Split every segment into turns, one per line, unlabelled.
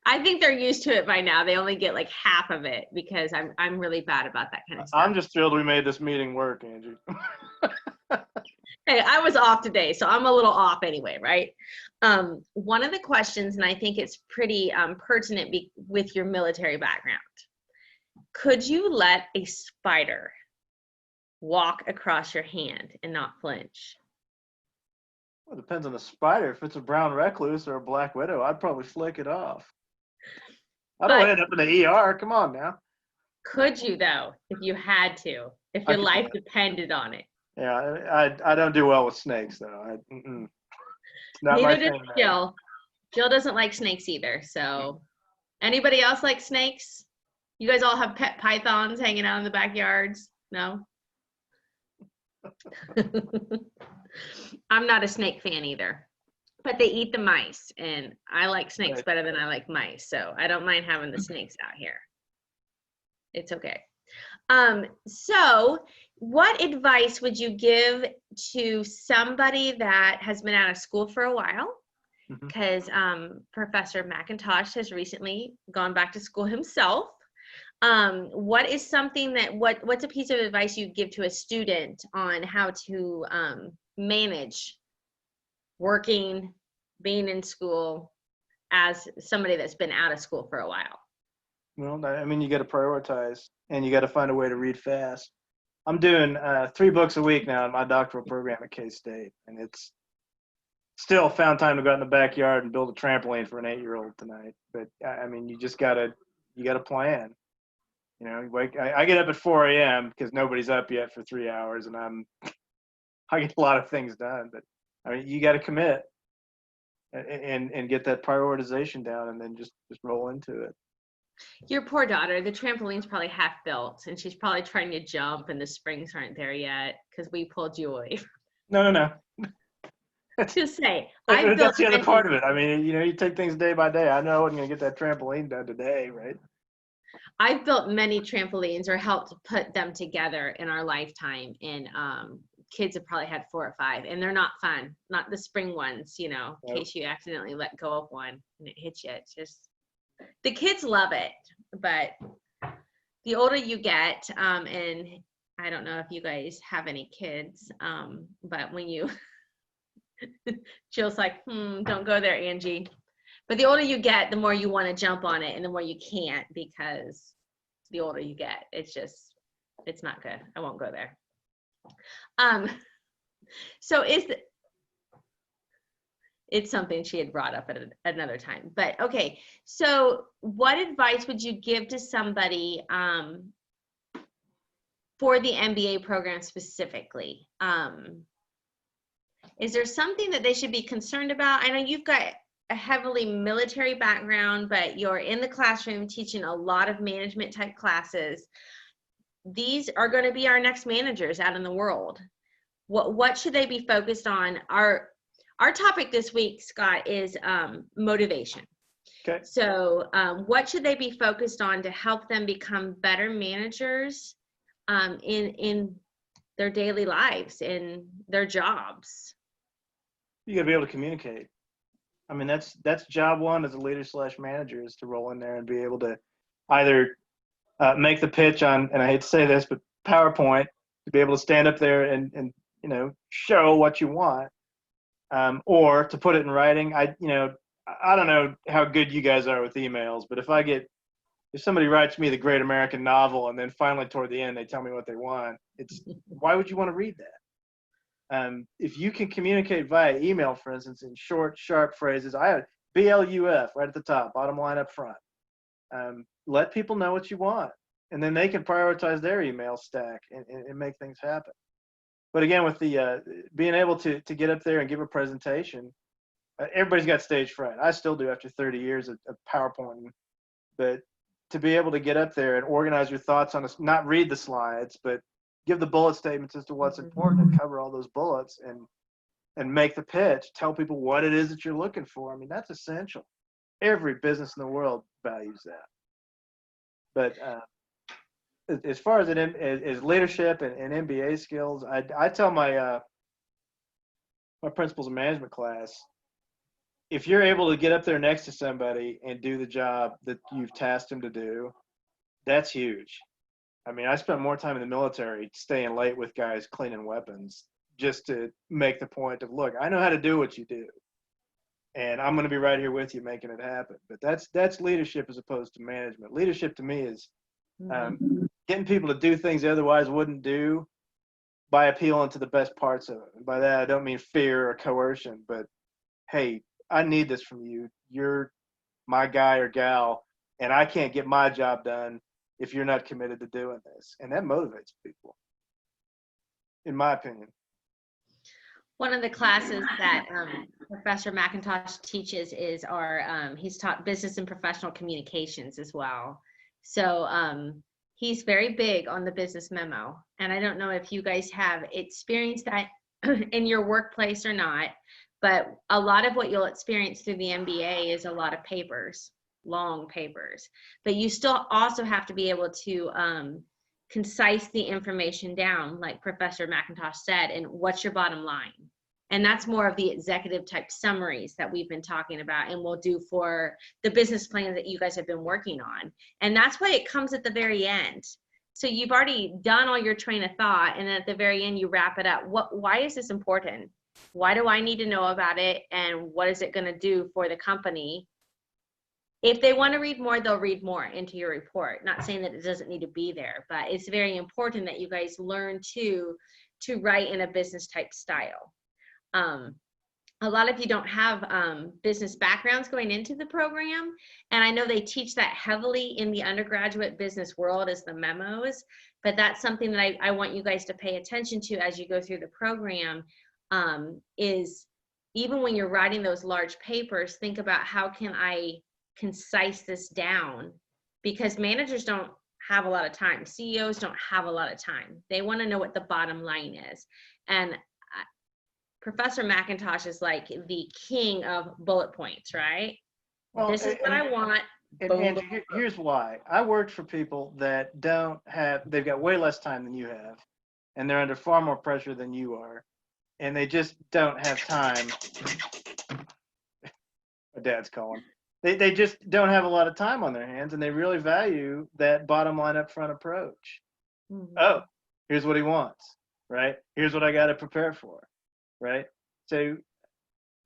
I think they're used to it by now. They only get like half of it because I'm really bad about that kind of stuff.
I'm just thrilled we made this meeting work, Angie.
Hey, I was off today, so I'm a little off anyway, right? One of the questions, and I think it's pretty pertinent with your military background. Could you let a spider walk across your hand and not flinch?
Well, it depends on the spider. If it's a brown recluse or a black widow, I'd probably flick it off. I don't end up in the ER. Come on now.
Could you, though, if you had to, if your life depended on it?
Yeah, I don't do well with snakes, though. It's not my thing.
Neither does Jill. Jill doesn't like snakes either. So, anybody else like snakes? You guys all have pet pythons hanging out in the backyards? No? I'm not a snake fan either. But they eat the mice, and I like snakes better than I like mice, so I don't mind having the snakes out here. It's okay. So what advice would you give to somebody that has been out of school for a while? Because Professor McIntosh has recently gone back to school himself. What is something that, what's a piece of advice you'd give to a student on how to manage working, being in school as somebody that's been out of school for a while?
Well, I mean, you got to prioritize, and you got to find a way to read fast. I'm doing 3 books a week now in my doctoral program at K-State, and it's still found time to go out in the backyard and build a trampoline for an 8-year-old tonight. But I mean, you got to plan. You know, I get up at 4 a.m. because nobody's up yet for 3 hours, and I get a lot of things done. But I mean, you got to commit and get that prioritization down, and then just roll into it.
Your poor daughter, the trampoline's probably half built, and she's probably trying to jump, and the springs aren't there yet because we pulled you away.
No.
Just say,
that's the other part of it. I mean, you know, you take things day by day. I know I wasn't going to get that trampoline done today, right?
I've built many trampolines or helped put them together in our lifetime, and kids have probably had 4 or 5, and they're not fun. Not the spring ones, you know, in case you accidentally let go of one and it hits you. It's just, the kids love it, but the older you get, and I don't know if you guys have any kids, but when you, Jill's like, don't go there, Angie. But the older you get, the more you want to jump on it, and the more you can't, because the older you get, it's not good. I won't go there. So it's something she had brought up at another time. But okay, so what advice would you give to somebody for the MBA program specifically? Is there something that they should be concerned about? I know you've got a heavily military background, but you're in the classroom teaching a lot of management type classes. These are going to be our next managers out in the world. What should they be focused on? Our topic this week, Scott, is motivation.
Okay.
So what should they be focused on to help them become better managers in their daily lives, in their jobs?
You got to be able to communicate. I mean, that's job one as a leader / manager, is to roll in there and be able to either make the pitch on, and I hate to say this, but PowerPoint, to be able to stand up there and you know, show what you want, or to put it in writing. I don't know how good you guys are with emails, but if somebody writes me the great American novel and then finally toward the end they tell me what they want, it's why would you want to read that? If you can communicate via email, for instance, in short, sharp phrases, I have BLUF right at the top, bottom line up front. Let people know what you want, and then they can prioritize their email stack and make things happen. But again, with the being able to get up there and give a presentation, everybody's got stage fright. I still do after 30 years of PowerPoint. But to be able to get up there and organize your thoughts on this, not read the slides, but give the bullet statements as to what's important and cover all those bullets and make the pitch, tell people what it is that you're looking for. I mean, that's essential. Every business in the world values that. But as far as leadership and MBA skills, I tell my principles of management class, if you're able to get up there next to somebody and do the job that you've tasked them to do, that's huge. I mean, I spent more time in the military staying late with guys cleaning weapons just to make the point of, look, I know how to do what you do, and I'm going to be right here with you making it happen. But that's leadership as opposed to management. Leadership to me is getting people to do things they otherwise wouldn't do by appealing to the best parts of it. And by that, I don't mean fear or coercion, but hey, I need this from you. You're my guy or gal, and I can't get my job done if you're not committed to doing this. And that motivates people, in my opinion.
One of the classes that Professor McIntosh teaches is he's taught business and professional communications as well. So he's very big on the business memo. And I don't know if you guys have experienced that in your workplace or not, but a lot of what you'll experience through the MBA is a lot of papers, long papers. But you still also have to be able to concise the information down, like Professor McIntosh said, and what's your bottom line? And that's more of the executive type summaries that we've been talking about and we'll do for the business plan that you guys have been working on. And that's why it comes at the very end. So you've already done all your train of thought, and at the very end you wrap it up. Why is this important? Why do I need to know about it? And what is it going to do for the company? If they want to read more, they'll read more into your report. Not saying that it doesn't need to be there, but it's very important that you guys learn to write in a business type style. A lot of you don't have business backgrounds going into the program, and I know they teach that heavily in the undergraduate business world as the memos, but that's something that I want you guys to pay attention to as you go through the program, is even when you're writing those large papers, think about how can I concise this down, because managers don't have a lot of time. CEOs don't have a lot of time. They want to know what the bottom line is. And Professor McIntosh is like the king of bullet points, right? Well, this is what I want.
And here's why. I worked for people that they've got way less time than you have, and they're under far more pressure than you are, and they just don't have time. My dad's calling. They just don't have a lot of time on their hands, and they really value that bottom line up front approach. Mm-hmm. Oh, here's what he wants, right? Here's what I got to prepare for, right? So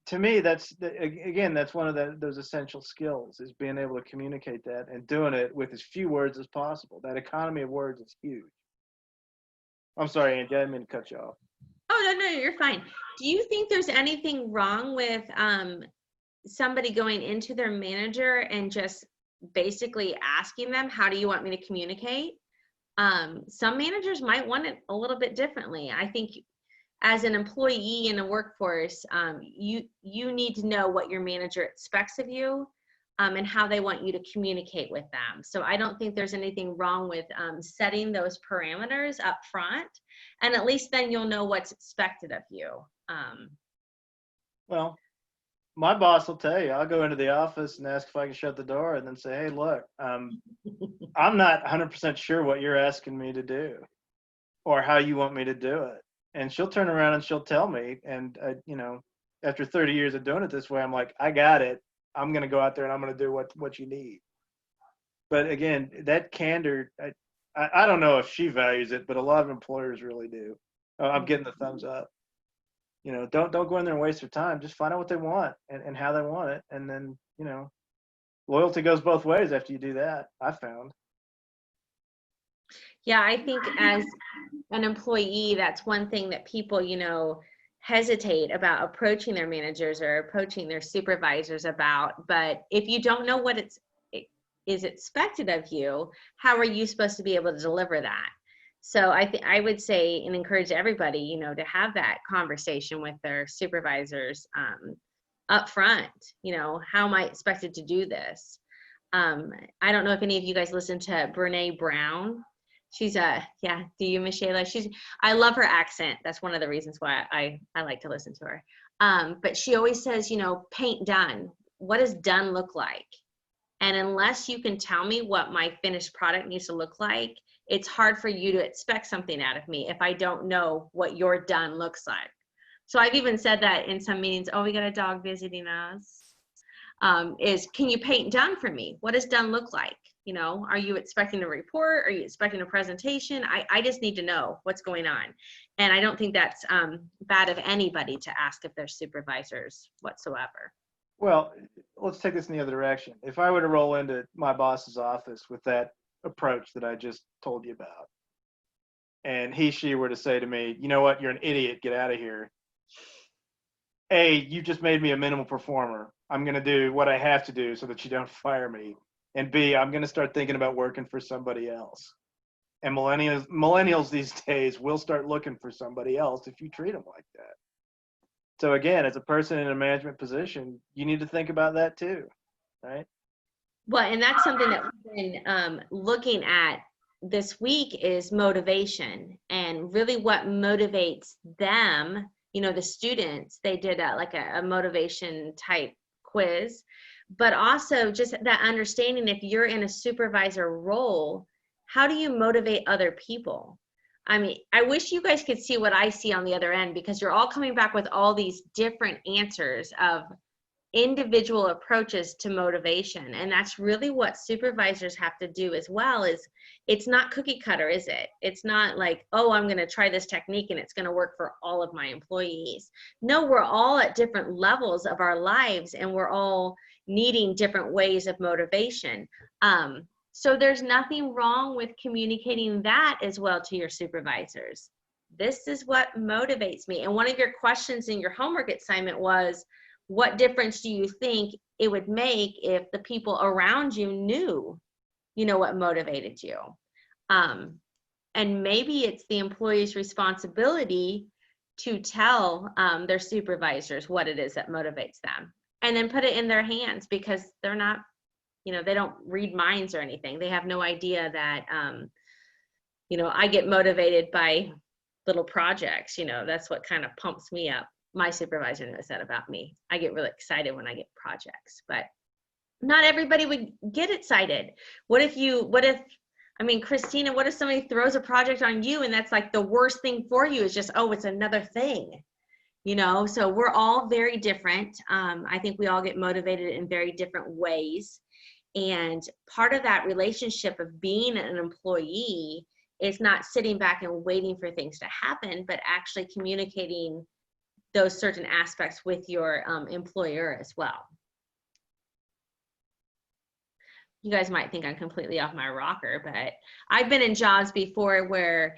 to me, that's one of those essential skills, is being able to communicate that and doing it with as few words as possible. That economy of words is huge. I'm sorry, Angie, I didn't mean to cut you off.
Oh, no, you're fine. Do you think there's anything wrong with somebody going into their manager and just basically asking them, how do you want me to communicate? Some managers might want it a little bit differently. I think as an employee in a workforce, you need to know what your manager expects of you, and how they want you to communicate with them. So I don't think there's anything wrong with setting those parameters up front, and at least then you'll know what's expected of you.
Well, my boss will tell you, I'll go into the office and ask if I can shut the door, and then say, hey, look, I'm not 100% sure what you're asking me to do or how you want me to do it. And she'll turn around and she'll tell me. And, after 30 years of doing it this way, I'm like, I got it. I'm going to go out there and I'm going to do what you need. But again, that candor, I don't know if she values it, but a lot of employers really do. I'm getting the thumbs up. Don't go in there and waste their time. Just find out what they want and how they want it. And then, loyalty goes both ways after you do that, I found.
Yeah, I think as an employee, that's one thing that people, hesitate about approaching their managers or approaching their supervisors about. But if you don't know what is expected of you, how are you supposed to be able to deliver that? So I would say and encourage everybody, to have that conversation with their supervisors up front. How am I expected to do this? I don't know if any of you guys listen to Brene Brown. She's do you, Miss Shayla? I love her accent. That's one of the reasons why I like to listen to her. But she always says, paint done. What does done look like? And unless you can tell me what my finished product needs to look like, it's hard for you to expect something out of me if I don't know what your done looks like. So I've even said that in some meetings, oh, we got a dog visiting us. is, can you paint done for me? What does done look like? You know, are you expecting a report? Are you expecting a presentation? I just need to know what's going on. And I don't think that's bad of anybody to ask if they're supervisors whatsoever.
Well, let's take this in the other direction. If I were to roll into my boss's office with that approach that I just told you about, and she were to say to me, you know what, you're an idiot, get out of here. A, you just made me a minimal performer. I'm going to do what I have to do so that you don't fire me. And B, I'm going to start thinking about working for somebody else. And millennials these days will start looking for somebody else if you treat them like that. So again, as a person in a management position, you need to think about that too, right?
Well, and that's something that we've been looking at this week is motivation, and really what motivates them. You know, the students, they did a motivation type quiz, but also just that understanding, if you're in a supervisor role, how do you motivate other people? I mean, I wish you guys could see what I see on the other end, because you're all coming back with all these different answers of individual approaches to motivation. And that's really what supervisors have to do as well. Is it's not cookie cutter, is it? It's not like, oh, I'm going to try this technique and it's going to work for all of my employees. No, we're all at different levels of our lives, and we're all needing different ways of motivation. So there's nothing wrong with communicating that as well to your supervisors. This is what motivates me. And one of your questions in your homework assignment was, what difference do you think it would make if the people around you knew, you know, what motivated you? And maybe it's the employee's responsibility to tell their supervisors what it is that motivates them, and then put it in their hands, because they're not, you know, they don't read minds or anything. They have no idea that, you know, I get motivated by little projects. You know, that's what kind of pumps me up. My supervisor knows that about me. I get really excited when I get projects, but not everybody would get excited. What if, I mean, Christina, what if somebody throws a project on you and that's like the worst thing for you, is just, oh, it's another thing, you know? So we're all very different. I think we all get motivated in very different ways. And part of that relationship of being an employee is not sitting back and waiting for things to happen, but actually communicating those certain aspects with your employer as well. You guys might think I'm completely off my rocker, but I've been in jobs before where,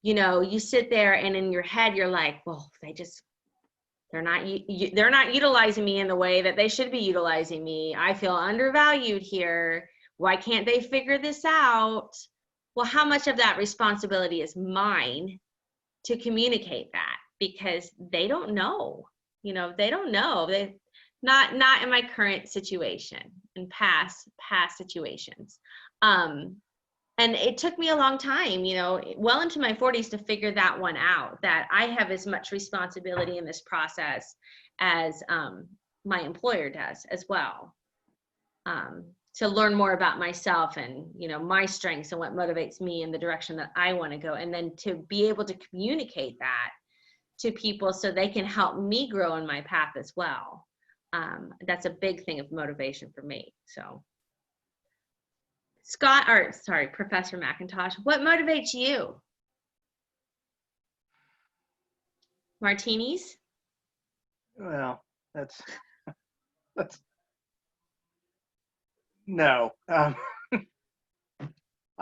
you know, you sit there and in your head you're like, well, they're not utilizing me in the way that they should be utilizing me. I feel undervalued here. Why can't they figure this out? Well, how much of that responsibility is mine to communicate that? Because they don't know, you know, they don't know. They not in my current situation, in past situations. And it took me a long time, you know, well into my 40s, to figure that one out, that I have as much responsibility in this process as my employer does as well. To learn more about myself and, you know, my strengths and what motivates me in the direction that I want to go. And then to be able to communicate that to people so they can help me grow in my path as well. That's a big thing of motivation for me. So Professor McIntosh, what motivates you? Martinis?
Well, that's no. I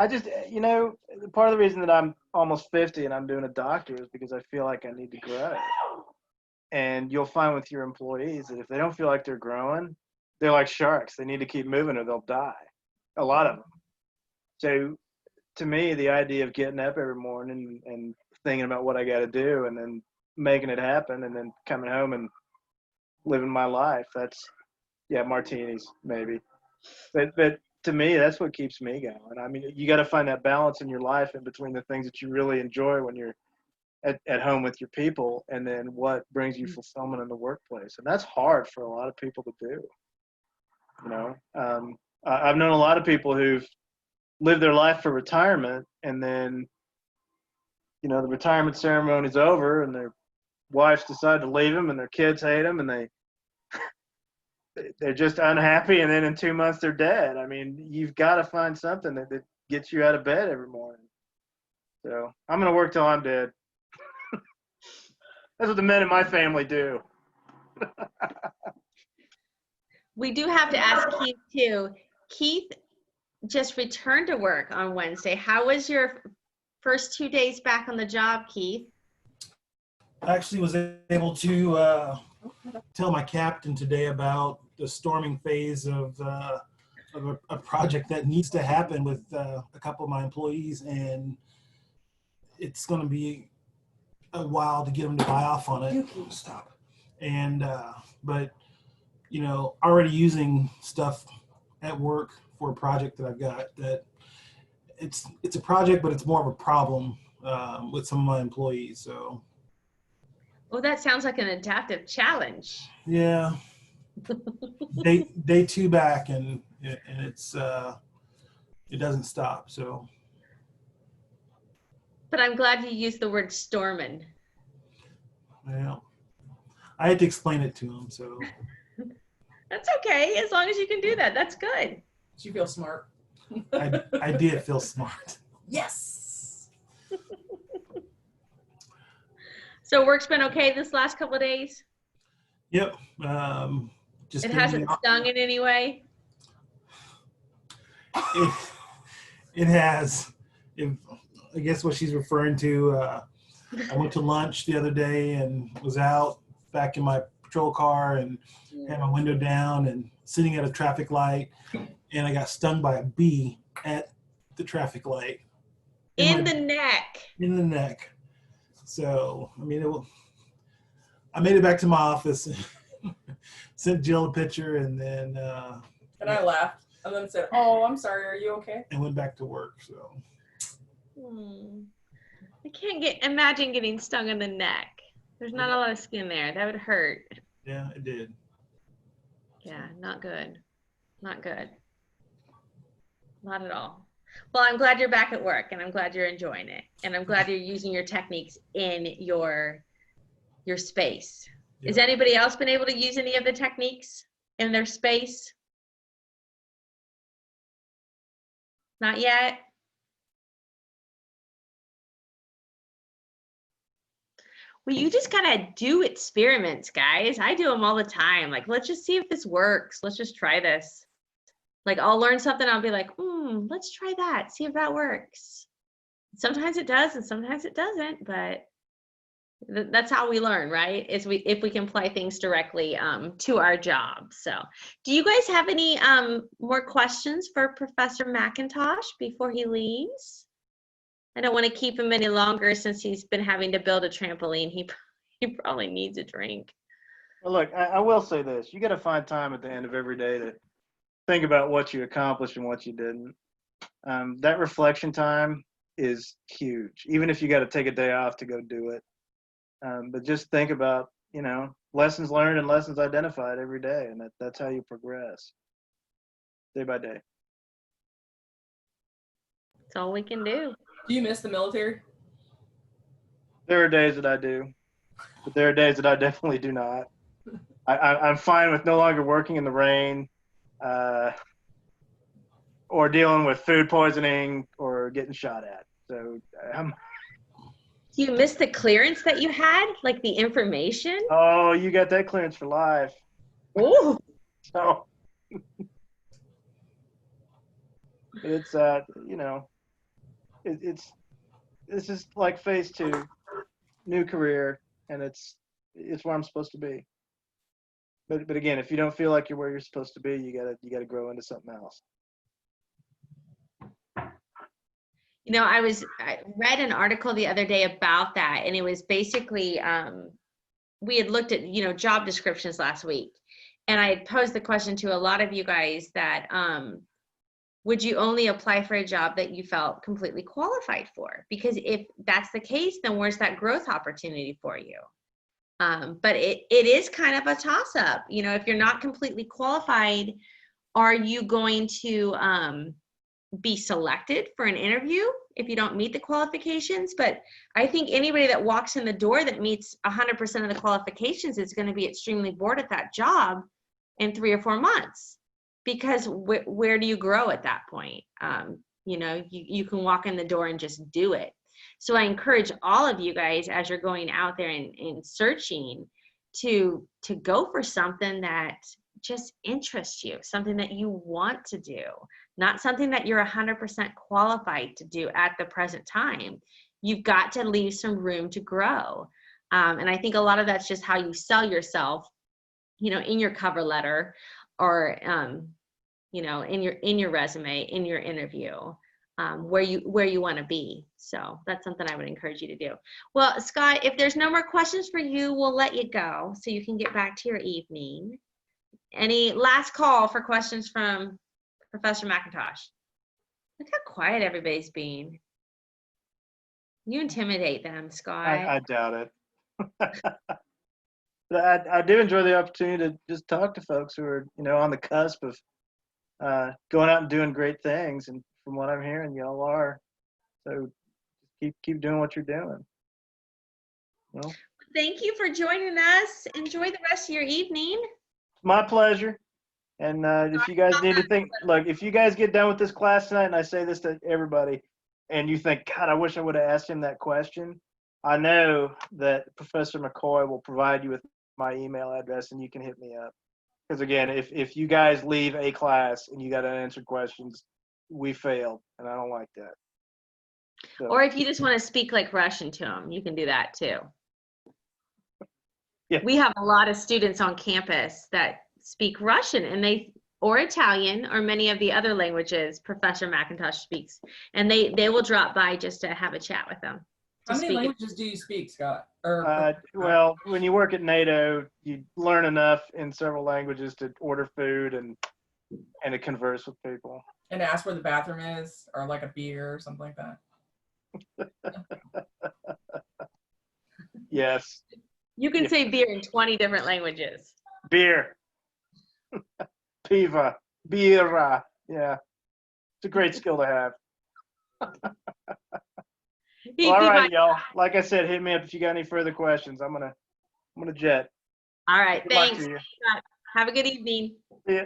just, you know, part of the reason that I'm almost 50 and I'm doing a doctorate is because I feel like I need to grow. And you'll find with your employees that if they don't feel like they're growing, they're like sharks. They need to keep moving or they'll die. A lot of them. So to me, the idea of getting up every morning and thinking about what I got to do and then making it happen and then coming home and living my life, that's, yeah, martinis maybe. But to me, that's what keeps me going. I mean, you got to find that balance in your life in between the things that you really enjoy when you're at home with your people, and then what brings you fulfillment in the workplace. And that's hard for a lot of people to do. You know, I've known a lot of people who've lived their life for retirement, and then, you know, the retirement ceremony's over and their wives decide to leave them and their kids hate them and they they're just unhappy, and then in 2 months they're dead. I mean, you've got to find something that gets you out of bed every morning. So I'm going to work till I'm dead. That's what the men in my family do.
We do have to ask Keith too. Keith just returned to work on Wednesday. How was your first 2 days back on the job, Keith?
I actually was able to tell my captain today about the storming phase of a project that needs to happen with a couple of my employees, and it's going to be a while to get them to buy off on it. Stop. And but already using stuff at work for a project that I've got that it's a project, but it's more of a problem with some of my employees. So.
Well, that sounds like an adaptive challenge.
Yeah. day 2 back, and it's it doesn't stop. So.
But I'm glad you used the word storming.
Well, I had to explain it to him, so.
That's okay, as long as you can do that. That's good.
Did you feel smart?
I did feel smart.
Yes.
So work's been okay this last couple of days?
Yep. Just
It hasn't stung in any way?
It has. I guess what she's referring to, I went to lunch the other day and was out back in my patrol car and had my window down and sitting at a traffic light, and I got stung by a bee at the traffic light.
In the neck.
In the neck. So, I mean, I made it back to my office, sent Jill a picture, and then.
And I laughed and then said, "Oh, I'm sorry. Are you okay?"
And went back to work. So.
I can't imagine getting stung in the neck. There's not a lot of skin there. That would hurt.
Yeah, it did.
Yeah, not good. Not good. Not at all. Well, I'm glad you're back at work, and I'm glad you're enjoying it, and I'm glad you're using your techniques in your space.
Yeah.
Has anybody else been able to use any of the techniques in their space? Not yet? Well, you just gotta do experiments, guys. I do them all the time. Like, let's just see if this works. Let's just try this. Like, I'll learn something. I'll be like, let's try that. See if that works. Sometimes it does, and sometimes it doesn't. But that's how we learn, right? If we can apply things directly to our job. So, do you guys have any more questions for Professor McIntosh before he leaves? I don't want to keep him any longer since he's been having to build a trampoline. He probably needs a drink.
Well, look, I will say this. You got to find time at the end of every day to think about what you accomplished and what you didn't. That reflection time is huge, even if you got to take a day off to go do it. But just think about, lessons learned and lessons identified every day, and that's how you progress day by day.
That's all we can do.
Do you miss the military?
There are days that I do, but there are days that I definitely do not. I'm fine with no longer working in the rain, or dealing with food poisoning or getting shot at. So
Do you miss the clearance that you had, like the information?
Oh, you got that clearance for life.
Oh,
So it's it's just like phase 2, new career, and it's where I'm supposed to be. But again, if you don't feel like you're where you're supposed to be, you gotta grow into something else.
I read an article the other day about that, and it was basically we had looked at job descriptions last week, and I had posed the question to a lot of you guys that would you only apply for a job that you felt completely qualified for? Because if that's the case, then where's that growth opportunity for you? But it is kind of a toss-up. If you're not completely qualified, are you going to be selected for an interview if you don't meet the qualifications? But I think anybody that walks in the door that meets 100% of the qualifications is going to be extremely bored at that job in 3 or 4 months, because where do you grow at that point? You know, you can walk in the door and just do it. So I encourage all of you guys, as you're going out there and searching, to go for something that just interests you, something that you want to do, not something that you're 100% qualified to do at the present time. You've got to leave some room to grow. And I think a lot of that's just how you sell yourself, you know, in your cover letter, or you know, in your resume, in your interview, where you want to be. So that's something I would encourage you to do. Well, Scott, if there's no more questions for you, we'll let you go so you can get back to your evening. Any last call for questions from Professor McIntosh? Look how quiet everybody's being. You intimidate them, Scott.
I doubt it. But I do enjoy the opportunity to just talk to folks who are, you know, on the cusp of going out and doing great things. And from what I'm hearing, y'all are. So keep doing what you're doing. Well,
Thank you for joining us. Enjoy the rest of your evening.
my pleasure. And if you guys need anything, look, if you guys get done with this class tonight, and I say this to everybody, and you think, God, I wish I would have asked him that question, I know that Professor McCoy will provide you with my email address, and you can hit me up. Because again, if you guys leave a class and you got unanswered questions, we failed, and I don't like that. So,
Or if you just want to speak like Russian to them, you can do that too.
Yeah.
We have a lot of students on campus that speak Russian, and or Italian, or many of the other languages Professor McIntosh speaks, and they will drop by just to have a chat with them.
How many languages do you speak, Scott? Or
well, when you work at NATO, you learn enough in several languages to order food and to converse with people.
and ask where the bathroom is, or like a beer or something like that.
Yes.
You can say beer in 20 different languages.
Beer. Piva. Bira. Yeah. It's a great skill to have. Well, all right, y'all. Like I said, hit me up if you got any further questions. I'm gonna jet.
All right,
Good luck
thanks.
to you.
Have a good evening.
See ya.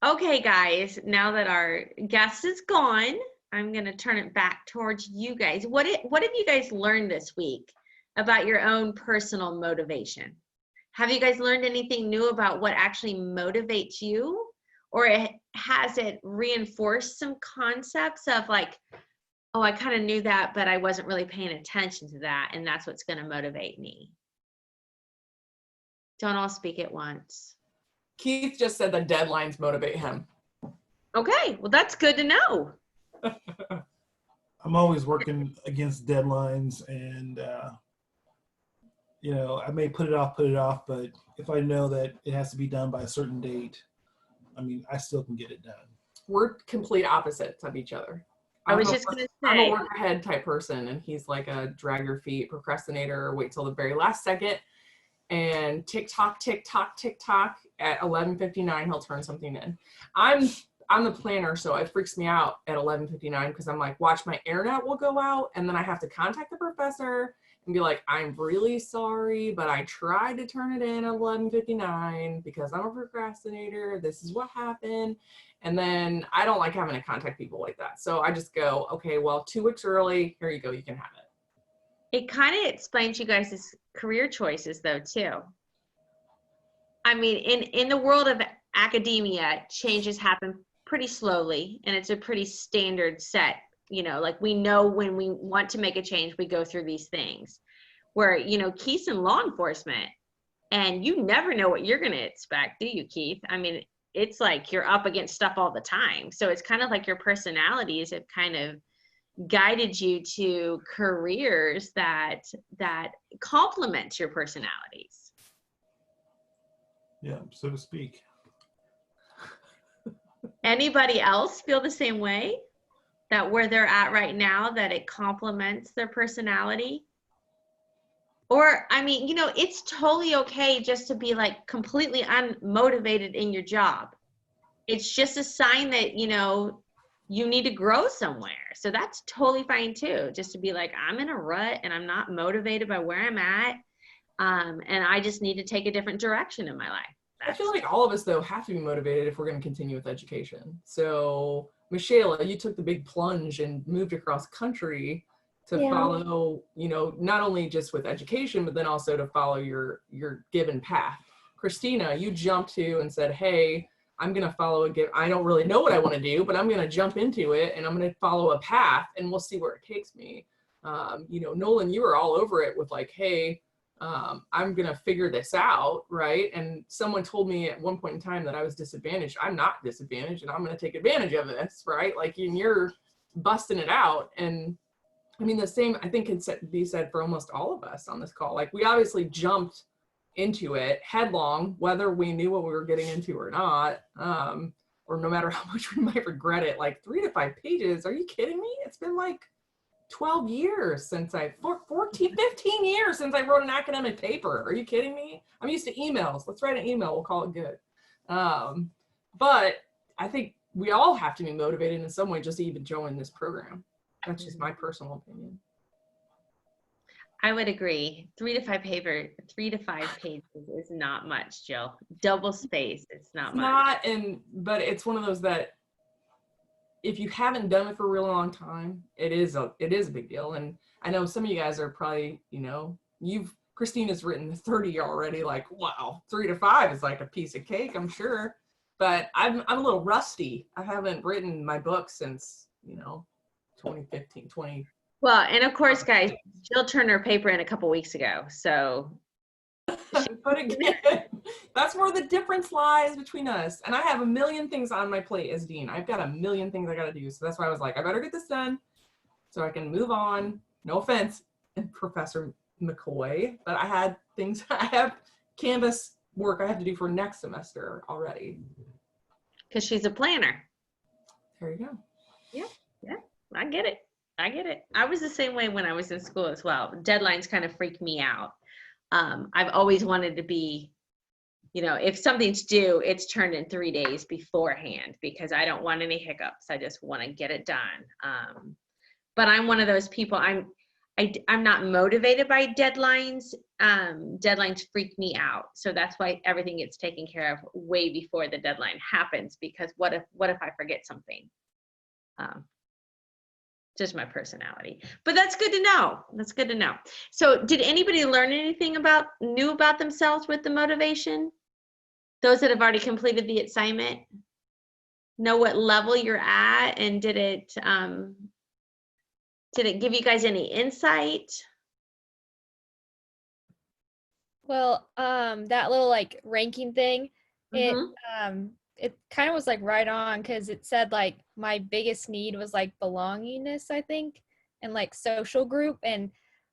Okay, guys, now that our guest is gone, I'm going to turn it back towards you guys. What have you guys learned this week about your own personal motivation? Have you guys learned anything new about what actually motivates you? Or has it reinforced some concepts of like, oh, I kind of knew that, but I wasn't really paying attention to that, and that's what's going to motivate me? Don't all speak at once.
Keith just said that deadlines motivate him.
Okay, well, that's good to know.
I'm always working against deadlines, and you know, I may put it off, but if I know that it has to be done by a certain date, I mean, I still can get it done.
We're complete opposites of each other.
I was just going to
I'm a
say,
work ahead type person, and he's like a drag your feet procrastinator, wait till the very last second, and tick tock at 11:59 he'll turn something in. I'm the planner, so it freaks me out at 11:59 because I'm like, watch, my internet will go out, and then I have to contact the professor and be like, I'm really sorry, but I tried to turn it in at 11:59 because I'm a procrastinator. This is what happened. And then I don't like having to contact people like that. So I just go, okay, well, 2 weeks early, here you go, you can have it.
it kind of explains you guys' career choices though too. I mean, in the world of academia, changes happen pretty slowly, and it's a pretty standard set, you know, like we know when we want to make a change, we go through these things. Where, you know, Keith's in law enforcement, and you never know what you're going to expect, do you, Keith? I mean, it's like you're up against stuff all the time. So it's kind of like your personalities have kind of guided you to careers that complement your personalities.
Yeah, so to speak.
Anybody else feel the same way? That where they're at right now, that it complements their personality? Or, I mean, you know, it's totally okay just to be like completely unmotivated in your job. It's just a sign that, you know, you need to grow somewhere. So that's totally fine too. Just to be like, I'm in a rut and I'm not motivated by where I'm at. And I just need to take a different direction in my life.
I feel like all of us, though, have to be motivated if we're going to continue with education. So, Michaela, you took the big plunge and moved across country to follow, not only just with education, but then also to follow your given path. Christina, you jumped to and said, hey, I'm going to follow I don't really know what I want to do, but I'm going to jump into it and I'm going to follow a path and we'll see where it takes me. Nolan, you were all over it with like, hey, I'm going to figure this out, right? And someone told me at one point in time that I was disadvantaged. I'm not disadvantaged and I'm going to take advantage of this, right? Like you're busting it out. And I mean, the same, I think can be said for almost all of us on this call. Like we obviously jumped into it headlong, whether we knew what we were getting into or not, or no matter how much we might regret it. Like 3 to 5 pages, are you kidding me? It's been like 12 years since 15 years since I wrote an academic paper. Are you kidding me? I'm used to emails. Let's write an email. We'll call it good. But I think we all have to be motivated in some way just to even join this program. That's just my personal opinion.
I would agree. 3 to 5 pages is not much, Jill. Double space, it's not much.
But it's one of those that if you haven't done it for a really long time, it is a big deal. And I know some of you guys are probably, Christina's written 30 already, like, wow, 3 to 5 is like a piece of cake, I'm sure. But I'm a little rusty. I haven't written my book since, 2015,
Well, and of course, guys, Jill turned her paper in a couple weeks ago, so.
But again, that's where the difference lies between us. And I have a million things on my plate as dean. I've got a million things I got to do. So that's why I was like, I better get this done so I can move on. No offense, Professor McCoy, but I have Canvas work I have to do for next semester already.
Because she's a planner.
There you go.
Yeah, I get it. I was the same way when I was in school as well. Deadlines kind of freak me out. I've always wanted to be, if something's due, it's turned in 3 days beforehand because I don't want any hiccups. I just want to get it done. But I'm one of those people, I'm not motivated by deadlines. Deadlines freak me out. So that's why everything gets taken care of way before the deadline happens, because what if I forget something? Just my personality, but that's good to know. So did anybody learn anything new about themselves with the motivation? Those that have already completed the assignment, know what level you're at, and did it give you guys any insight?
Well, that little like ranking thing, it kind of was like right on, because it said like my biggest need was like belongingness, I think, and like social group. And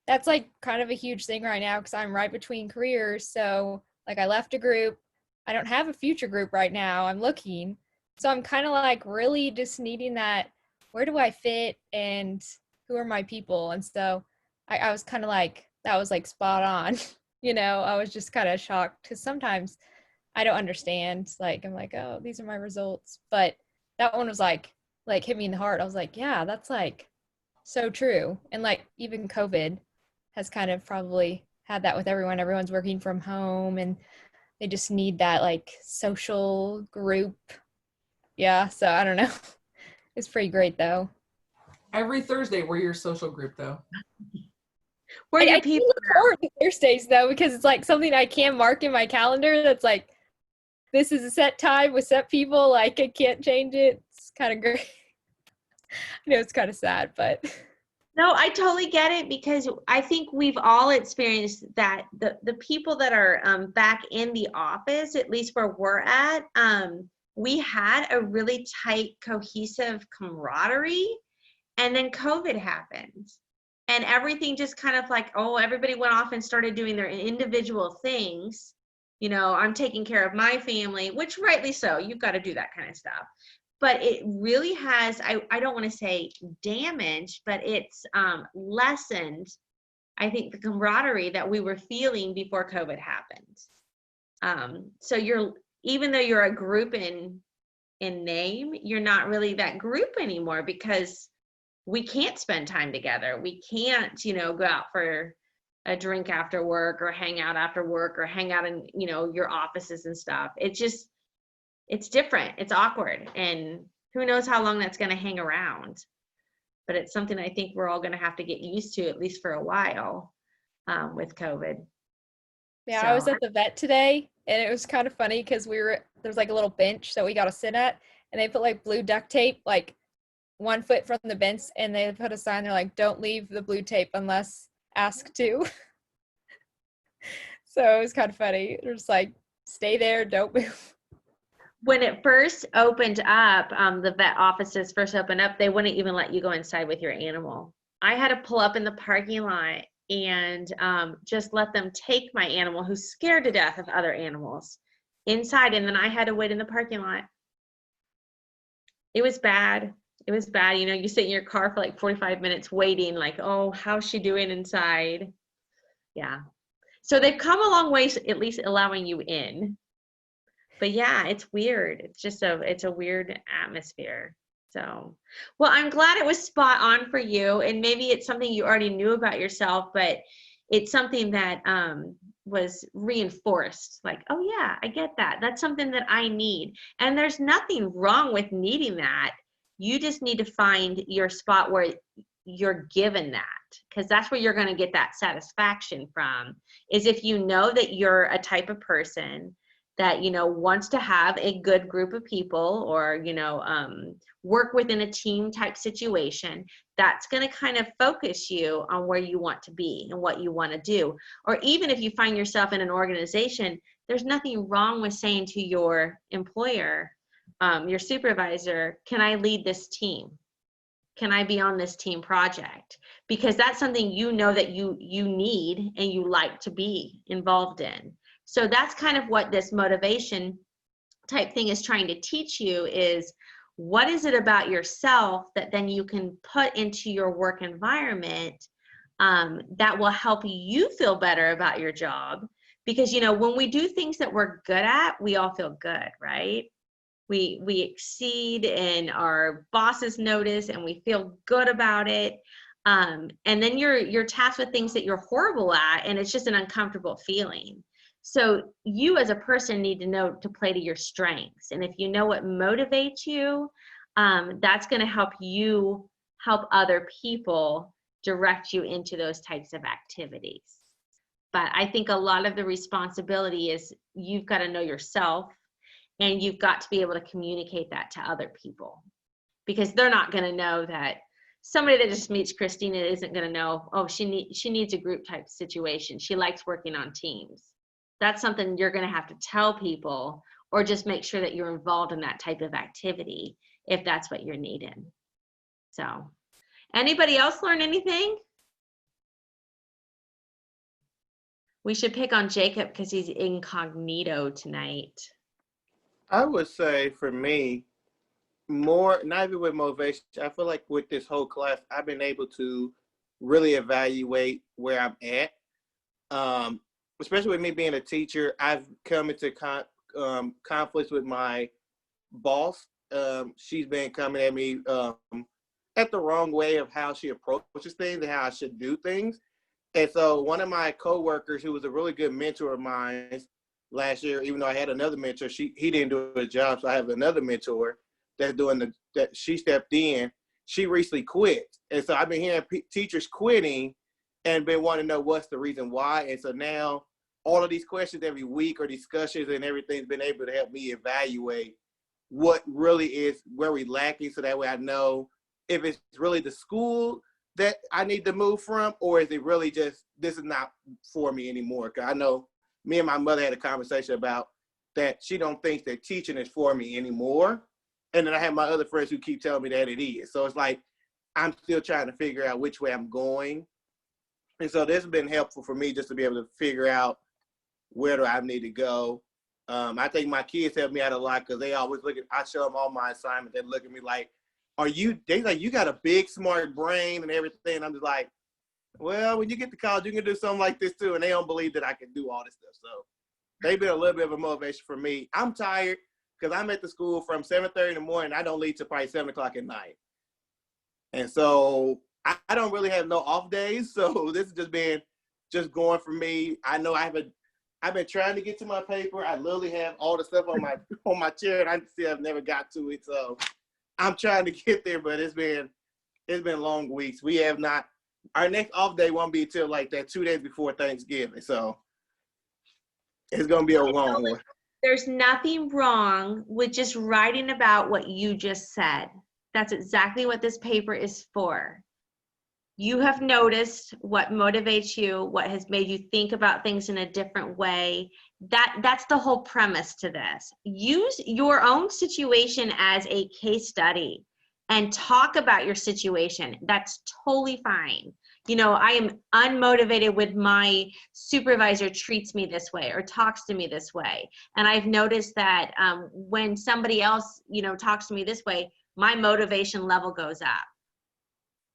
that's like kind of a huge thing right now because I'm right between careers. So like I left a group. I don't have a future group right now. I'm looking. So I'm kind of like really just needing that, where do I fit and who are my people? And so I was kind of like, that was like spot on. I was just kind of shocked because sometimes I don't understand. Like, I'm like, oh, these are my results. But that one was like hit me in the heart. I was like, yeah, that's like so true. And like even COVID has kind of probably had that with everyone. Everyone's working from home and they just need that like social group. Yeah. So I don't know. It's pretty great though.
Every Thursday, we're your social group though.
Where your
I
people
look forward to Thursdays though, because it's like something I can mark in my calendar that's like, this is a set time with set people, like I can't change it. It's kind of great. I know it's kind of sad, but.
No, I totally get it, because I think we've all experienced that the people that are back in the office, at least where we're at, we had a really tight, cohesive camaraderie, and then COVID happened. And everything just kind of like, everybody went off and started doing their individual things. I'm taking care of my family, which rightly so, you've got to do that kind of stuff. But it really has, I don't want to say damaged, but it's lessened, I think, the camaraderie that we were feeling before COVID happened. So even though you're a group in name, you're not really that group anymore, because we can't spend time together. We can't, go out for a drink after work or hang out after work or hang out in, your offices and stuff. It's different. It's awkward. And who knows how long that's going to hang around. But it's something I think we're all going to have to get used to, at least for a while, with COVID.
Yeah,
So
I was at the vet today, and it was kind of funny because there's like a little bench that we got to sit at, and they put like blue duct tape like 1 foot from the bench, and they put a sign there like, "Don't leave the blue tape unless asked to." So it was kind of funny. They're just like, "Stay there, don't move."
when it first opened up, the vet offices first opened up, they wouldn't even let you go inside with your animal. I had to pull up in the parking lot and just let them take my animal, who's scared to death of other animals, inside, and then I had to wait in the parking lot. It was bad. It was bad. You sit in your car for like 45 minutes waiting, like, oh, how's she doing inside? Yeah. So they've come a long way, at least allowing you in. But yeah, it's weird. It's a weird atmosphere. So, well, I'm glad it was spot on for you. And maybe it's something you already knew about yourself, but it's something that was reinforced. Like, oh yeah, I get that. That's something that I need. And there's nothing wrong with needing that. You just need to find your spot where you're given that, because that's where you're going to get that satisfaction from, is if you know that you're a type of person that wants to have a good group of people, or work within a team type situation. That's going to kind of focus you on where you want to be and what you want to do. Or even if you find yourself in an organization, there's nothing wrong with saying to your employer, your supervisor, can I lead this team? Can I be on this team project? Because that's something that you need and you like to be involved in. So that's kind of what this motivation type thing is trying to teach you, is what is it about yourself that then you can put into your work environment that will help you feel better about your job. Because, when we do things that we're good at, we all feel good, right? We exceed and our bosses notice and we feel good about it. And then you're tasked with things that you're horrible at, and it's just an uncomfortable feeling. So you as a person need to know to play to your strengths. And if you know what motivates you, that's going to help you help other people direct you into those types of activities. But I think a lot of the responsibility is you've got to know yourself, and you've got to be able to communicate that to other people, because they're not going to know that. Somebody that just meets Christina isn't going to know, oh, she needs a group type situation. She likes working on teams. That's something you're going to have to tell people, or just make sure that you're involved in that type of activity if that's what you're needing. So, anybody else learn anything? We should pick on Jacob because he's incognito tonight.
I would say for me, more, not even with motivation, I feel like with this whole class, I've been able to really evaluate where I'm at. Especially with me being a teacher, I've come into conflicts with my boss. She's been coming at me at the wrong way of how she approaches things and how I should do things. And so one of my coworkers, who was a really good mentor of mine last year, even though I had another mentor, he didn't do a job, so I have another mentor that's doing that she stepped in. She recently quit. And so I've been hearing teachers quitting and been wanting to know what's the reason why. And so now all of these questions every week, or discussions and everything's been able to help me evaluate what really is where we're lacking, so that way I know if it's really the school that I need to move from, or is it really just, this is not for me anymore? Because I know me and my mother had a conversation about that. She don't think that teaching is for me anymore. And then I have my other friends who keep telling me that it is. So it's like, I'm still trying to figure out which way I'm going. And so this has been helpful for me, just to be able to figure out where do I need to go. I think my kids help me out a lot, because they always I show them all my assignments. They look at me like, they like, you got a big smart brain and everything. And I'm just like, well, when you get to college, you can do something like this too. And they don't believe that I can do all this stuff. So they've been a little bit of a motivation for me. I'm tired because I'm at the school from 7:30 in the morning. I don't leave till probably 7 o'clock at night. And so I don't really have no off days. So this has just been just going for me. I know I've been trying to get to my paper. I literally have all the stuff on my chair, and I still have never got to it. So I'm trying to get there, but it's been long weeks. We have not. Our next off day won't be till like that 2 days before Thanksgiving. So it's gonna be a long one.
There's nothing wrong with just writing about what you just said. That's exactly what this paper is for. You have noticed what motivates you, what has made you think about things in a different way. That's the whole premise to this. Use your own situation as a case study and talk about your situation. That's totally fine. You know, I am unmotivated when my supervisor treats me this way or talks to me this way. And I've noticed that when somebody else, you know, talks to me this way, my motivation level goes up.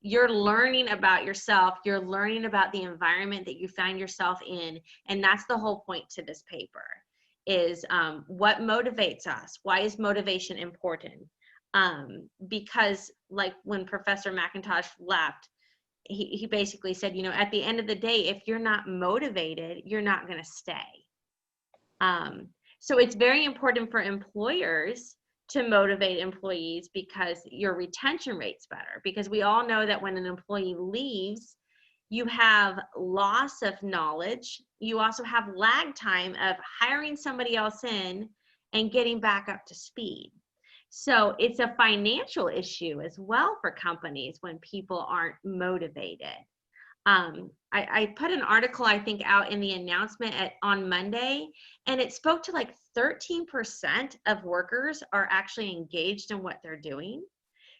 You're learning about yourself. You're learning about the environment that you find yourself in. And that's the whole point to this paper is what motivates us? Why is motivation important? Because like when Professor McIntosh left, he basically said, you know, at the end of the day, if you're not motivated, you're not going to stay. So it's very important for employers to motivate employees because your retention rate's better. Because we all know that when an employee leaves, you have loss of knowledge. You also have lag time of hiring somebody else in and getting back up to speed. So it's a financial issue as well for companies when people aren't motivated. I put an article, I think, out in the announcement on Monday, and it spoke to like 13% of workers are actually engaged in what they're doing.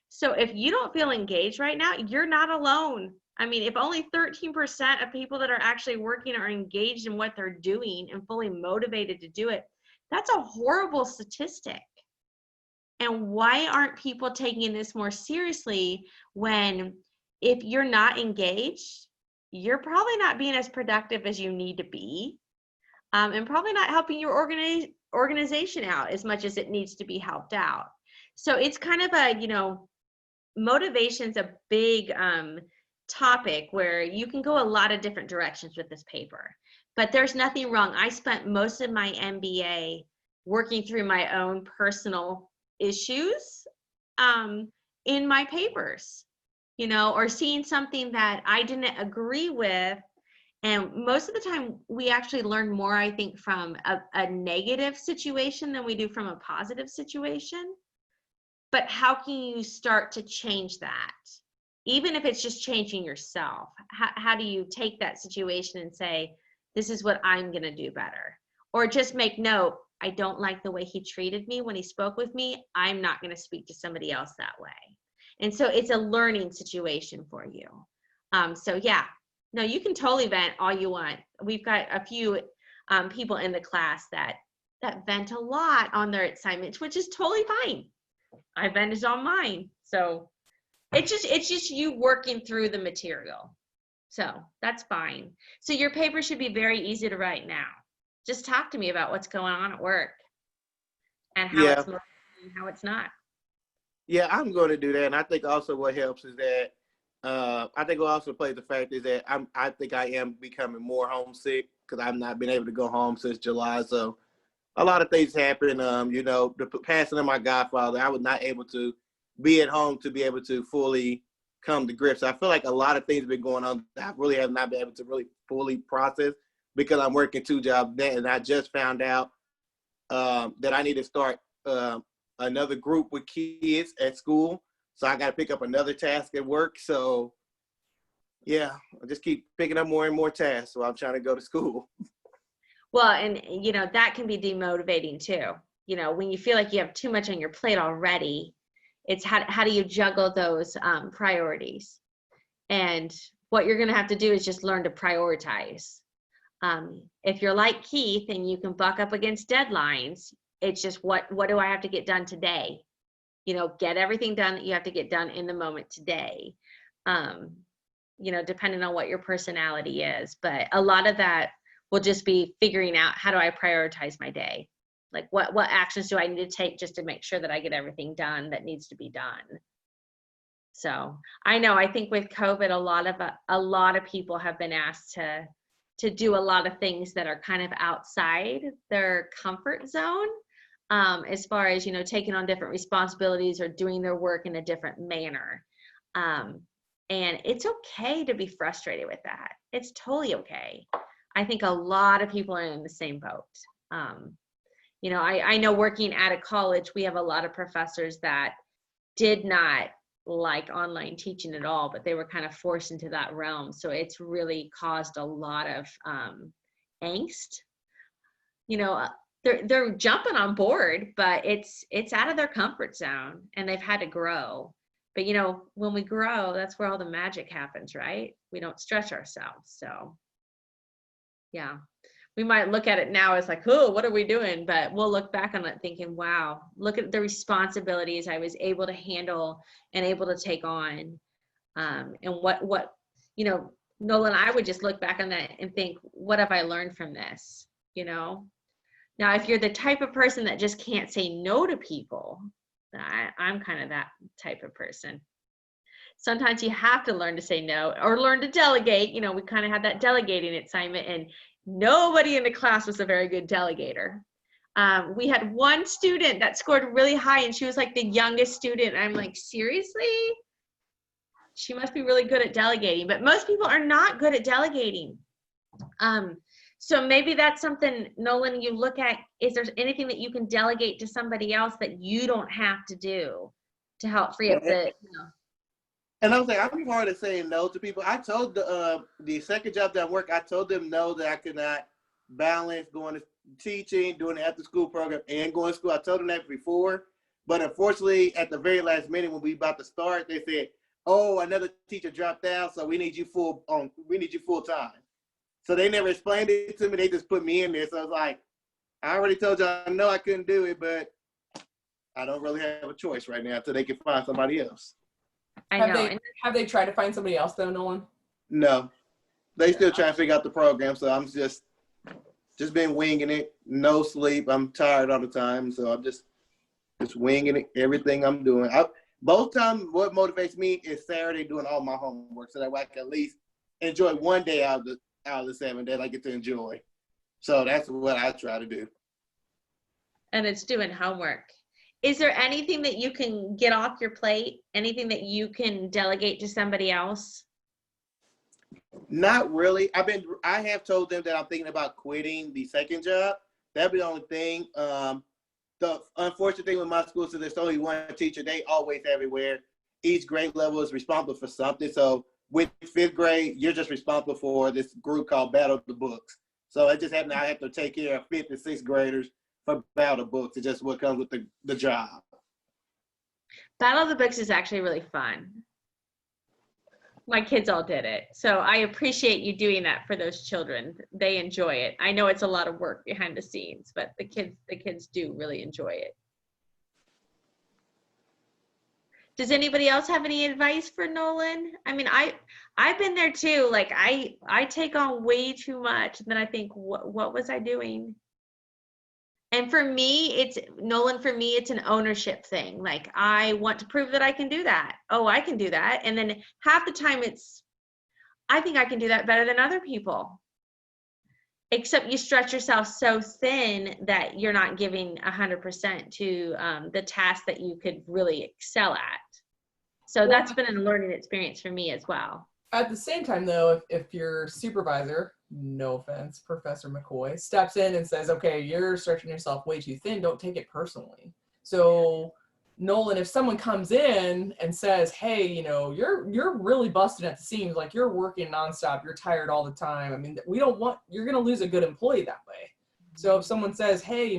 So if you don't feel engaged right now, you're not alone. I mean, if only 13% of people that are actually working are engaged in what they're doing and fully motivated to do it, that's a horrible statistic. And why aren't people taking this more seriously when if you're not engaged, you're probably not being as productive as you need to be, and probably not helping your organization out as much as it needs to be helped out. So it's kind of a, you know, motivation's a big topic where you can go a lot of different directions with this paper, but there's nothing wrong. I spent most of my MBA working through my own personal issues in my papers, you know, or seeing something that I didn't agree with. And most of the time we actually learn more, I think, from a negative situation than we do from a positive situation. But how can you start to change that? Even if it's just changing yourself, how do you take that situation and say, this is what I'm going to do better? Or just make note, I don't like the way he treated me when he spoke with me. I'm not going to speak to somebody else that way. And so it's a learning situation for you. So yeah, no, you can totally vent all you want. We've got a few people in the class that vent a lot on their assignments, which is totally fine. I vented on mine. So it's just you working through the material. So that's fine. So your paper should be very easy to write now. Just talk to me about what's going on at work and how it's motivating and how it's not.
Yeah, I'm going to do that. And I think also what helps is that I think what also plays the fact is that I think I am becoming more homesick because I've not been able to go home since July. So a lot of things happen. You know, the passing of my godfather, I was not able to be at home to be able to fully come to grips. I feel like a lot of things have been going on that I really have not been able to really fully process because I'm working 2 jobs then, and I just found out that I need to start another group with kids at school. So I got to pick up another task at work. So yeah, I just keep picking up more and more tasks. So I'm trying to go to school.
Well, and you know, that can be demotivating too. You know, when you feel like you have too much on your plate already, it's how do you juggle those priorities? And what you're going to have to do is just learn to prioritize. If you're like Keith and you can buck up against deadlines, it's just what do I have to get done today? You know, get everything done that you have to get done in the moment today. You know, depending on what your personality is, but a lot of that will just be figuring out how do I prioritize my day? Like what actions do I need to take just to make sure that I get everything done that needs to be done? So I know, I think with COVID, a lot of people have been asked to to do a lot of things that are kind of outside their comfort zone, as far as, taking on different responsibilities or doing their work in a different manner. And it's okay to be frustrated with that. It's totally okay. I think a lot of people are in the same boat. I know working at a college, we have a lot of professors that did not like online teaching at all, but they were kind of forced into that realm. So it's really caused a lot of angst. They're jumping on board, but it's out of their comfort zone and they've had to grow. But when we grow, that's where all the magic happens, right? We don't stretch ourselves. So yeah, we might look at it now as like, oh, what are we doing? But we'll look back on it thinking, wow, look at the responsibilities I was able to handle and able to take on. And what Nolan, I would just look back on that and think, what have I learned from this? Now, if you're the type of person that just can't say no to people, I'm kind of that type of person. Sometimes you have to learn to say no or learn to delegate. We kind of had that delegating assignment, and nobody in the class was a very good delegator. We had one student that scored really high, and she was like the youngest student. I'm like, seriously? She must be really good at delegating, but most people are not good at delegating. So maybe that's something, Nolan, you look at, is there anything that you can delegate to somebody else that you don't have to do to help free up the,
And I was like, I'm hard at saying no to people. I told the second job that I work, I told them no, that I could not balance going to teaching, doing the after school program, and going to school. I told them that before. But unfortunately, at the very last minute when we about to start, they said, oh, another teacher dropped out, so we need you full time. So they never explained it to me. They just put me in there. So I was like, I already told you I know I couldn't do it, but I don't really have a choice right now until they can find somebody else.
Have they tried to find somebody else though, Nolan?
No, they still trying to figure out the program. So I'm just been winging it. No sleep. I'm tired all the time. So I'm just winging it. Everything I'm doing. Both times, what motivates me is Saturday doing all my homework, so that way I can at least enjoy one day out of the 7 days I get to enjoy. So that's what I try to do.
And it's doing homework. Is there anything that you can get off your plate? Anything that you can delegate to somebody else?
Not really. I have told them that I'm thinking about quitting the second job. That'd be the only thing. The unfortunate thing with my school is there's only one teacher. They always everywhere. Each grade level is responsible for something. So with 5th grade, you're just responsible for this group called Battle of the Books. So it just happened I have to take care of 5th and 6th graders for Battle of the Books. It's just what comes with the job.
Battle of the Books is actually really fun. My kids all did it. So I appreciate you doing that for those children. They enjoy it. I know it's a lot of work behind the scenes, but the kids do really enjoy it. Does anybody else have any advice for Nolan? I mean, I've been there too. Like I take on way too much, and then I think, what was I doing? And for me, it's an ownership thing. Like, I want to prove that I can do that. Oh, I can do that. And then half the time I think I can do that better than other people. Except you stretch yourself so thin that you're not giving 100% to the task that you could really excel at. So that's been a learning experience for me as well.
At the same time, though, if your supervisor, no offense, Professor McCoy, steps in and says, okay, you're stretching yourself way too thin, don't take it personally. So, Nolan, if someone comes in and says, hey, you're really busted at the seams, like you're working nonstop, you're tired all the time. I mean, you're going to lose a good employee that way. So if someone says, hey,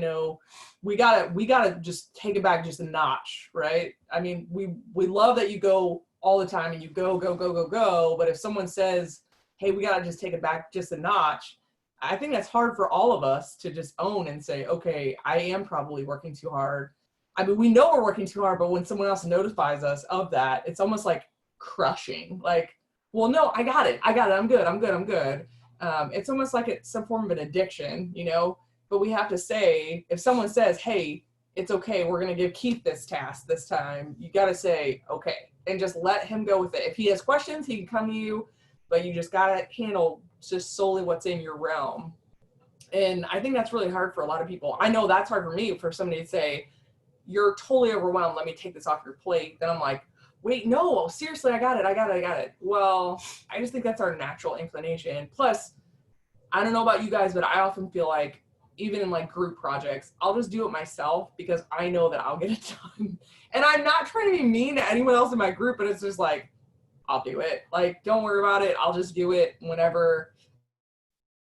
we gotta just take it back just a notch, right? I mean, we love that you go all the time and you go, but if someone says, hey, we gotta just take it back just a notch, I think that's hard for all of us to just own and say, okay, I am probably working too hard. I mean, we know we're working too hard, but when someone else notifies us of that, it's almost like crushing. Like, well, no, I got it. I'm good. It's almost like it's some form of an addiction, but we have to say, if someone says, hey, it's okay, we're going to give Keith this task this time, you got to say, okay, and just let him go with it. If he has questions, he can come to you, but you just got to handle just solely what's in your realm. And I think that's really hard for a lot of people. I know that's hard for me, for somebody to say, you're totally overwhelmed, let me take this off your plate. Then I'm like, wait, no, seriously, I got it. Well, I just think that's our natural inclination. Plus, I don't know about you guys, but I often feel like, even in like group projects, I'll just do it myself because I know that I'll get it done. And I'm not trying to be mean to anyone else in my group, but it's just like, I'll do it. Like, don't worry about it. I'll just do it whenever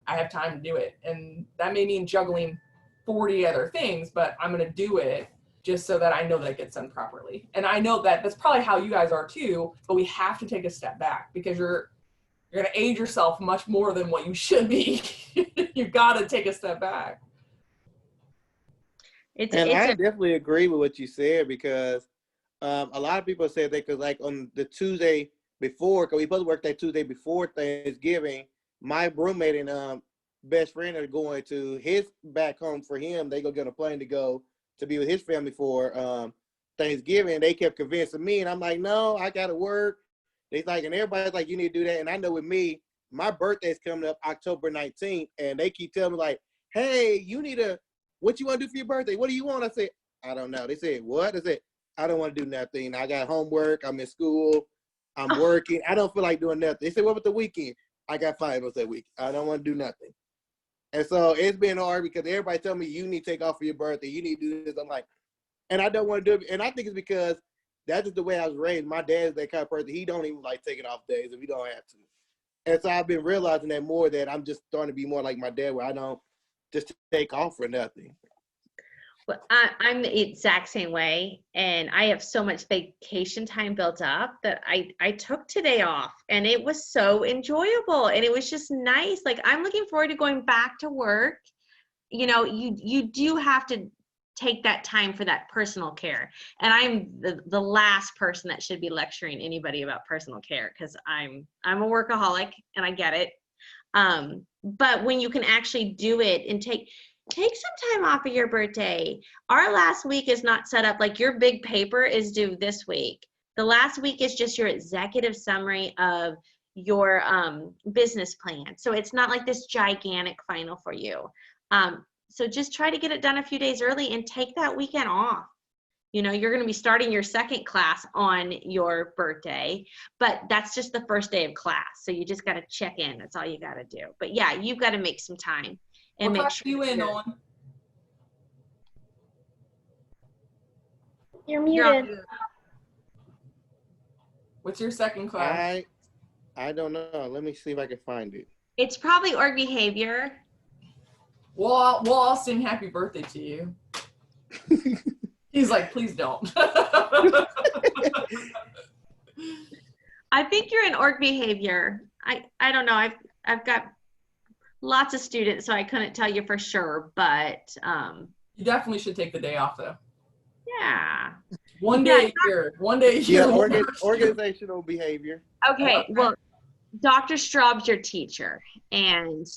I have time to do it. And that may mean juggling 40 other things, but I'm going to do it just so that I know that it gets done properly. And I know that that's probably how you guys are too, but we have to take a step back because you're going to age yourself much more than what you should be. You've got to take a step back.
I definitely agree with what you said, because a lot of people said they could, like, on the Tuesday before, because we both worked that Tuesday before Thanksgiving, my roommate and best friend are going to his back home for him. They go get on a plane to go to be with his family for Thanksgiving. They kept convincing me, and I'm like, no, I got to work. They like, and everybody's like, you need to do that. And I know with me, my birthday's coming up October 19th, and they keep telling me like, hey, you need to, what you want to do for your birthday? What do you want? I said, I don't know. They said, what? I said, I don't want to do nothing. I got homework. I'm in school. I'm working. I don't feel like doing nothing. They said, what about the weekend? I got 5 months that week. I don't want to do nothing. And so it's been hard because everybody tell me you need to take off for your birthday. You need to do this. I'm like, and I don't want to do it. And I think it's because that's just the way I was raised. My dad's that kind of person. He don't even like taking off days if he don't have to. And so I've been realizing that more, that I'm just starting to be more like my dad, where I don't just take off for nothing.
Well, I'm the exact same way, and I have so much vacation time built up that I took today off, and it was so enjoyable, and it was just nice. Like, I'm looking forward to going back to work. You know, you do have to take that time for that personal care, and I'm the last person that should be lecturing anybody about personal care, because I'm a workaholic and I get it. But when you can actually do it and take some time off of your birthday. Our last week is not set up like your big paper is due this week. The last week is just your executive summary of your business plan. So it's not like this gigantic final for you. So just try to get it done a few days early and take that weekend off. You know, you're going to be starting your second class on your birthday, but that's just the first day of class. So you just got to check in. That's all you got to do. But yeah, you've got to make some time. And
What
make
class
sure
are you in, Nolan?
You're
you're on
muted.
What's your second class?
I don't know. Let me see if I can find it.
It's probably org behavior.
Well, I'll sing happy birthday to you. He's like, please don't.
I think you're in org behavior. I don't know. I've got lots of students, so I couldn't tell you for sure, but
You definitely should take the day off though.
yeah.
One day a year.
Yeah, organizational behavior.
Okay, well, Dr. Straub's your teacher, and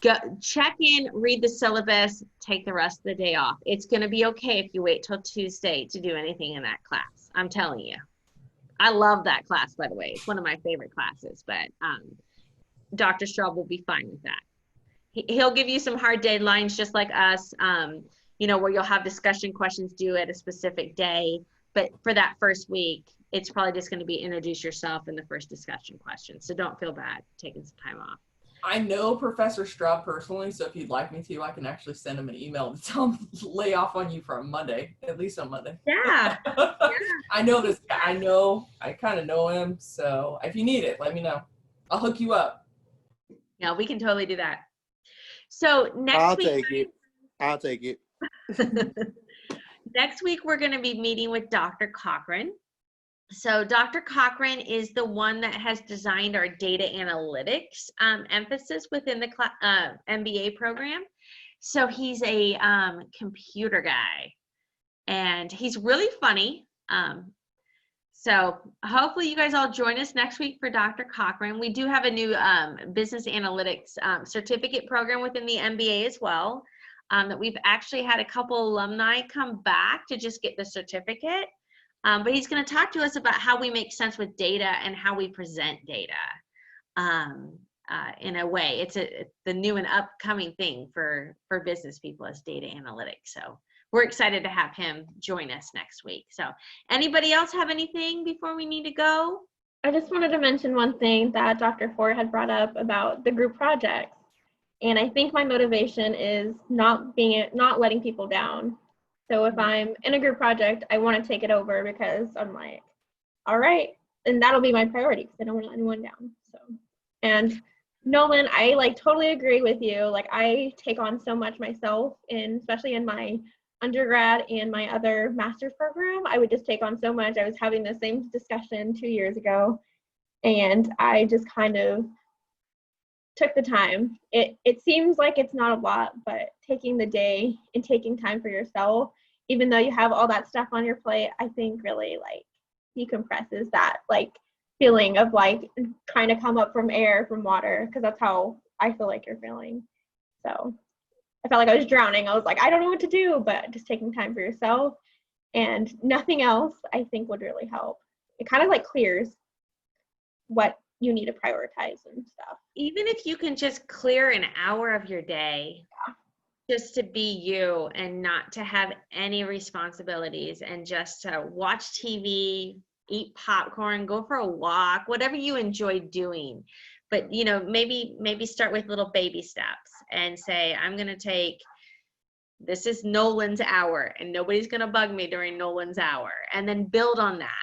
go check in, read the syllabus, take the rest of the day off. It's going to be okay if you wait till Tuesday to do anything in that class. I'm telling you. I love that class, by the way. It's one of my favorite classes, but Dr. Straub will be fine with that. He'll give you some hard deadlines just like us, you know, where you'll have discussion questions due at a specific day. But for that first week, it's probably just going to be introduce yourself in the first discussion question. So don't feel bad taking some time off.
I know Professor Straub personally, so if you'd like me to, I can actually send him an email to tell him to lay off on you for Monday, at least on Monday.
Yeah.
I know this guy. I kind of know him. So if you need it, let me know. I'll hook you up.
Yeah, we can totally do that. So next week.
I'll take it.
Next week, we're going to be meeting with Dr. Cochran. So Dr. Cochran is the one that has designed our data analytics emphasis within the MBA program. So he's a computer guy, and he's really funny. So hopefully you guys all join us next week for Dr. Cochran. We do have a new business analytics certificate program within the MBA as well, that we've actually had a couple alumni come back to just get the certificate. But he's going to talk to us about how we make sense with data and how we present data. in a way. It's the new and upcoming thing for business people as data analytics. So we're excited to have him join us next week. So anybody else have anything before we need to go?
I just wanted to mention one thing that Dr. Ford had brought up about the group projects. And I think my motivation is not letting people down. So if I'm in a group project, I want to take it over because I'm like, all right, and that'll be my priority because I don't want to let anyone down. So, and Nolan, I like totally agree with you. Like I take on so much myself, and especially in my undergrad and my other master's program, I would just take on so much. I was having the same discussion 2 years ago, and I just kind of took the time. It seems like it's not a lot, but taking the day and taking time for yourself, even though you have all that stuff on your plate, I think really like decompresses that like feeling of like trying to come up from water, because that's how I feel like you're feeling. So I felt like I was drowning. I was like, I don't know what to do, but just taking time for yourself and nothing else, I think would really help. It kind of like clears what you need to prioritize and stuff.
Even if you can just clear an hour of your day just to be you and not to have any responsibilities and just to watch TV, eat popcorn, go for a walk, whatever you enjoy doing. But, you know, maybe start with little baby steps and say, I'm going to take, this is Nolan's hour and nobody's going to bug me during Nolan's hour, and then build on that.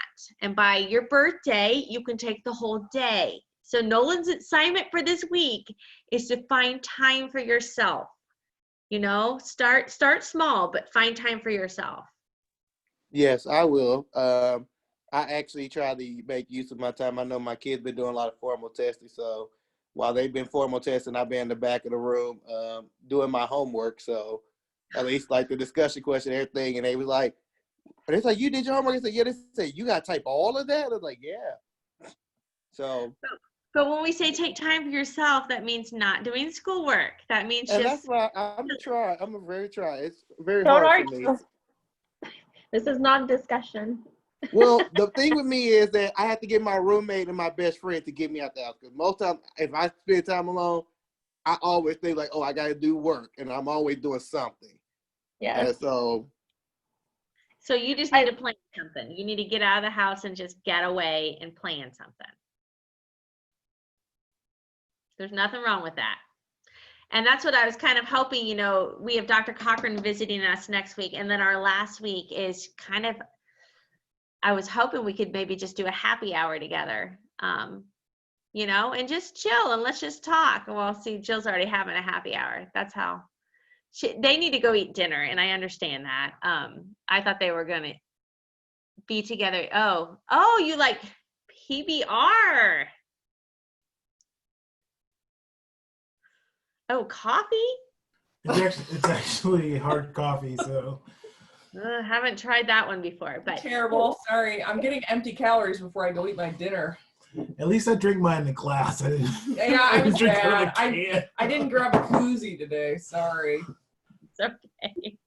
And by your birthday, you can take the whole day. So Nolan's assignment for this week is to find time for yourself. You know, start small, but find time for yourself.
Yes, I will. I actually try to make use of my time. I know my kids been doing a lot of formal testing, so while they've been formal testing, I've been in the back of the room doing my homework. So at least like the discussion question, everything, and they was like, you did your homework? I said, yeah. They said, you got to type all of that? I was like, yeah. So.
But when we say take time for yourself, that means not doing schoolwork. That means
And
just.
that's why I'm a try. I'm a very try. It's very
Don't
hard for
argue.
me.
This is not a discussion.
Well, the thing with me is that I have to get my roommate and my best friend to get me out the house. Because most times, if I spend time alone, I always think like, oh, I got to do work. And I'm always doing something.
Yeah.
And so
you just need to plan something. You need to get out of the house and just get away and plan something. There's nothing wrong with that. And that's what I was kind of hoping, you know, we have Dr. Cochran visiting us next week. And then our last week is kind of, I was hoping we could maybe just do a happy hour together, you know, and just chill and let's just talk. Well, see, Jill's already having a happy hour. That's how they need to go eat dinner. And I understand that. I thought they were going to be together. Oh, you like PBR. Oh, coffee?
It's actually hard coffee, so.
Haven't tried that one before, but
Terrible. Sorry, I'm getting empty calories before I go eat my dinner.
At least I drink mine in class. I didn't.
Yeah, I was
drink out of
bad.
a can.
I didn't grab a koozie today. Sorry.
it's okay.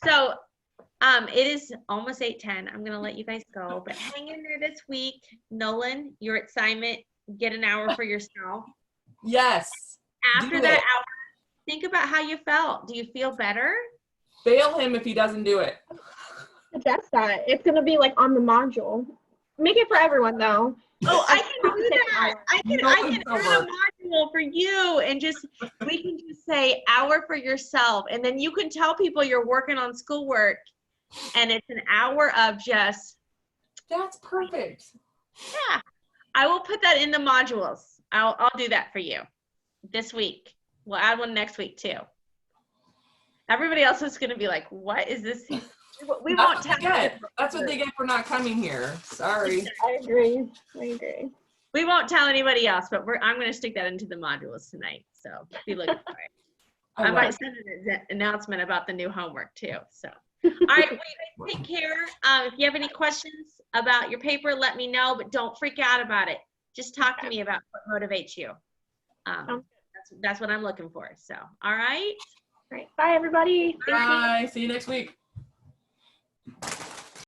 So, it is almost 8:10. I'm gonna let you guys go, but hang in there this week. Nolan, your assignment: get an hour for yourself.
Yes.
After that hour, think about how you felt. Do you feel better?
Fail him if he doesn't do it.
Suggest that. It's going to be like on the module. Make it for everyone though.
Oh, I can do that. I can add
over.
a module for you and we can just say hour for yourself. And then you can tell people you're working on schoolwork and it's an hour of just.
That's perfect.
Yeah. I will put that in the modules. I'll do that for you this week. We'll add one next week too. Everybody else is going to be like, what is this? We won't tell you.
That's what they get for not coming here. Sorry.
I agree.
We won't tell anybody else, but I'm going to stick that into the modules tonight. So be looking for it. I might send an announcement about the new homework too. So, all right, well, you guys take care. If you have any questions about your paper, let me know, but don't freak out about it. Just talk to me about what motivates you. That's what I'm looking for. So, all right.
All right. Bye, everybody.
Bye. See you next week.